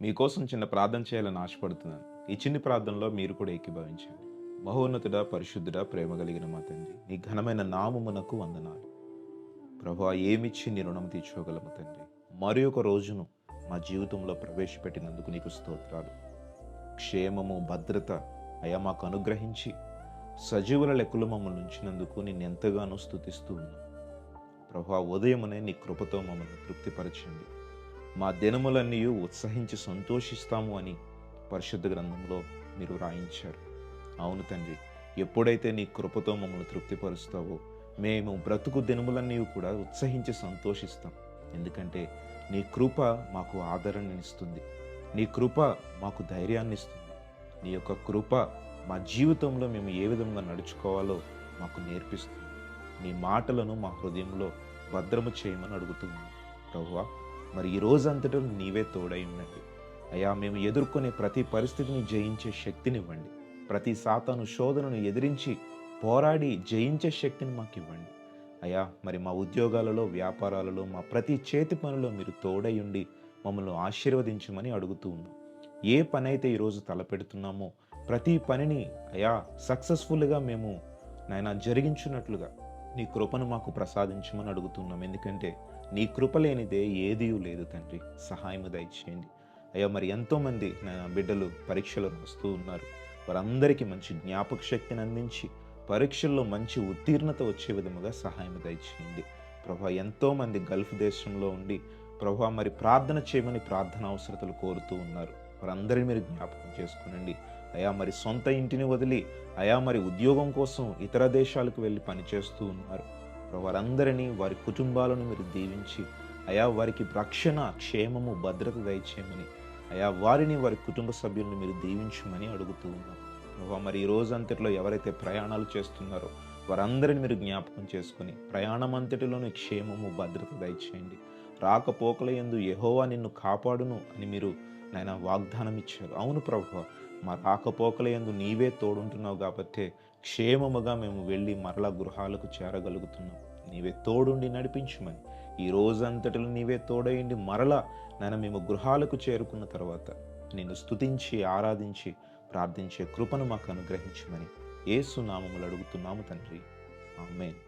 మీకోసం చిన్న ప్రార్థన చేయాలని ఆశపడుతున్నాను. ఈ చిన్ని ప్రార్థనలో మీరు కూడా ఏకీభవించండి. మహోన్నతుడా, పరిశుద్ధుడా, ప్రేమ కలిగిన మా తండ్రి, నీ ఘనమైన నామమునకు వందనాలు. ప్రభువా, ఏమిచ్చి నీ రుణం తీర్చుకోగలము తండ్రి. మరి ఒక రోజును మా జీవితంలో ప్రవేశపెట్టినందుకు నీకు స్తోత్రాలు. క్షేమము, భద్రత అయా మాకు అనుగ్రహించి సజీవుల లెక్కలు మమ్మల్ని ఉంచినందుకు నిన్ను ఎంతగానో స్తుతిస్తూ ఉన్నాం. ప్రభువా, ఉదయమునే నీ కృపతో మమ్మల్ని తృప్తిపరచండి. మా దినములన్నీ ఉత్సహించి సంతోషిస్తాము అని పరిశుద్ధ గ్రంథంలో మీరు రాయించారు. అవును తండ్రి, ఎప్పుడైతే నీ కృపతో మమ్మల్ని తృప్తిపరుస్తావో మేము బ్రతుకు దినములన్నీ కూడా ఉత్సహించి సంతోషిస్తాం. ఎందుకంటే నీ కృప మాకు ఆదరణనిస్తుంది, నీ కృప మాకు ధైర్యాన్ని ఇస్తుంది. నీ యొక్క కృప మా జీవితంలో మేము ఏ విధంగా నడుచుకోవాలో మాకు నేర్పిస్తుంది. నీ మాటలను మా హృదయంలో భద్రము చేయమని అడుగుతున్నాను. ప్రభువా, మరి ఈ రోజంతటా నీవే తోడై ఉండండి అయ్యా. మేము ఎదుర్కొనే ప్రతి పరిస్థితిని జయించే శక్తినివ్వండి. ప్రతి సాతాను శోధనను ఎదిరించి పోరాడి జయించే శక్తిని మాకు ఇవ్వండి అయ్యా. మరి మా ఉద్యోగాలలో, వ్యాపారాలలో, మా ప్రతి చేతి పనిలో మీరు తోడై ఉండి మమ్మల్ని ఆశీర్వదించమని అడుగుతూ ఉన్నాం. ఏ పని అయితే ఈరోజు తలపెడుతున్నామో ప్రతి పనిని అయ్యా సక్సెస్ఫుల్గా మేము నాయన జరిగించున్నట్లుగా నీ కృపను మాకు ప్రసాదించమని అడుగుతున్నాం. ఎందుకంటే నీ కృప లేనిదే ఏదీ లేదు తండ్రి. సహాయము దయచేయండి అయ్యా. మరి ఎంతోమంది నా బిడ్డలు పరీక్షలు రాస్తూ ఉన్నారు. వారందరికీ మంచి జ్ఞాపక శక్తిని అందించి పరీక్షల్లో మంచి ఉత్తీర్ణత వచ్చే విధముగా సహాయం దయచేయండి ప్రభా. ఎంతోమంది గల్ఫ్ దేశంలో ఉండి ప్రభా మరి ప్రార్థన చేయమని ప్రార్థన అవసరతలు కోరుతూ ఉన్నారు. వారందరినీ మీరు జ్ఞాపకం చేసుకునండి అయా. మరి సొంత ఇంటిని వదిలి అయా మరి ఉద్యోగం కోసం ఇతర దేశాలకు వెళ్ళి పనిచేస్తూ ఉన్నారు. వారందరినీ, వారి కుటుంబాలను మీరు దీవించి అయా వారికి రక్షణ, క్షేమము, భద్రత దయచేయమని అయా వారిని, వారి కుటుంబ సభ్యులను మీరు దీవించమని అడుగుతూ ఉన్నాం. మరి ఈ రోజంతటిలో ఎవరైతే ప్రయాణాలు చేస్తున్నారో వారందరిని మీరు జ్ఞాపకం చేసుకుని ప్రయాణం అంతటిలోని క్షేమము, భద్రత దయచేయండి. రాకపోకల యందు యెహోవా నిన్ను కాపాడును అని మీరు నాయన వాగ్దానం ఇచ్చారు. అవును ప్రభువా, మా రాకపోకల యందు నీవే తోడుంటున్నావు కాబట్టి క్షేమముగా మేము వెళ్ళి మరలా గృహాలకు చేరగలుగుతున్నాం. నీవే తోడుండి నడిపించమని, ఈ రోజంతటిలో నీవే తోడయండి. మరలా నాయన మేము గృహాలకు చేరుకున్న తర్వాత నిన్ను స్తుతించి, ఆరాధించి, ప్రార్థించే కృపను మాకు అనుగ్రహించమని యేసు నామములో అడుగుతున్నాము తండ్రి. ఆమేన్.